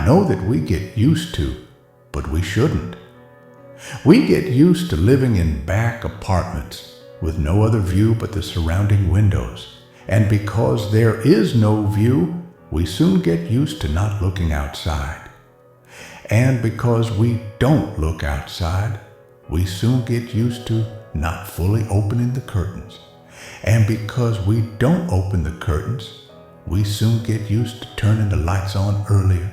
I know that we get used to, but we shouldn't. We get used to living in back apartments with no other view but the surrounding windows. And because there is no view, we soon get used to not looking outside. And because we don't look outside, we soon get used to not fully opening the curtains. And because we don't open the curtains, we soon get used to turning the lights on earlier.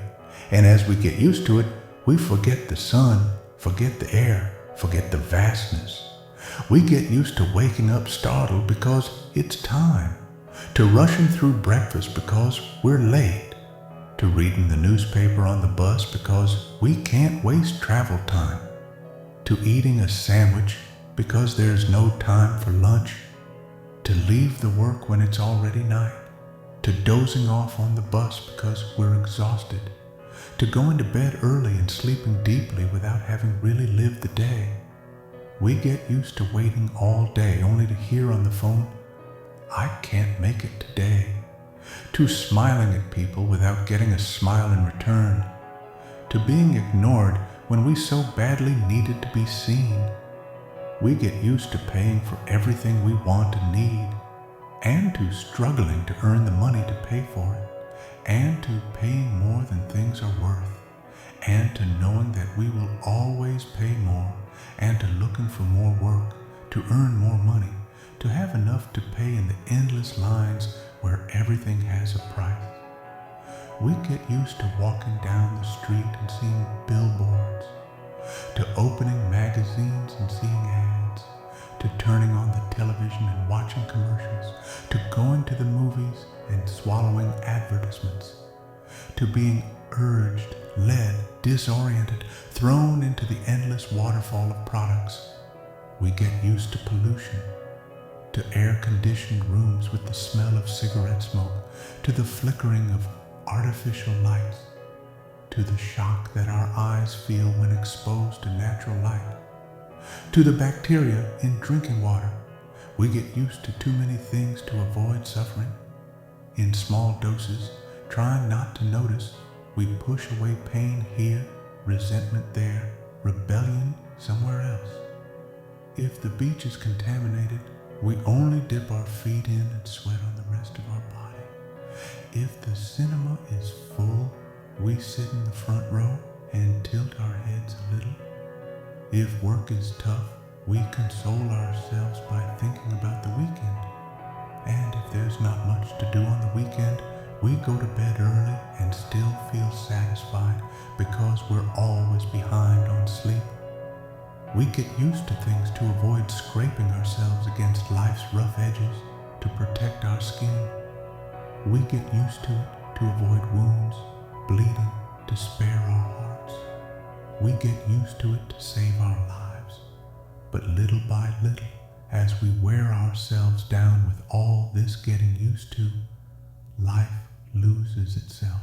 And as we get used to it, we forget the sun, forget the air, forget the vastness. We get used to waking up startled because it's time, to rushing through breakfast because we're late, to reading the newspaper on the bus because we can't waste travel time, to eating a sandwich because there's no time for lunch, to leave the work when it's already night, to dozing off on the bus because we're exhausted, to going to bed early and sleeping deeply without having really lived the day. We get used to waiting all day only to hear on the phone, "I can't make it today," to smiling at people without getting a smile in return, to being ignored when we so badly needed to be seen. We get used to paying for everything we want and need, and to struggling to earn the money to pay for it, and to paying more than things are worth, and to knowing that we will always pay more, and to looking for more work, to earn more money, to have enough to pay in the endless lines where everything has a price. We get used to walking down the street and seeing billboards, to opening magazines and seeing ads, to turning on the television and watching commercials, to going to the movies and swallowing advertisements, to being urged, led, disoriented, thrown into the endless waterfall of products. We get used to pollution, to air-conditioned rooms with the smell of cigarette smoke, to the flickering of artificial lights, to the shock that our eyes feel when exposed to natural light, to the bacteria in drinking water. We get used to too many things to avoid suffering. In small doses, trying not to notice, we push away pain here, resentment there, rebellion somewhere else. If the beach is contaminated, we only dip our feet in and sweat on the rest of our body. If the cinema is full, we sit in the front row and tilt our heads a little. If work is tough, we console ourselves by thinking about the weekend. And if there's not much to do on the weekend, we go to bed early and still feel satisfied because we're always behind on sleep. We get used to things to avoid scraping ourselves against life's rough edges to protect our skin. We get used to it to avoid wounds, bleeding, to spare our hearts. We get used to it to save our lives. But little by little, as we wear ourselves down with all this getting used to, life loses itself.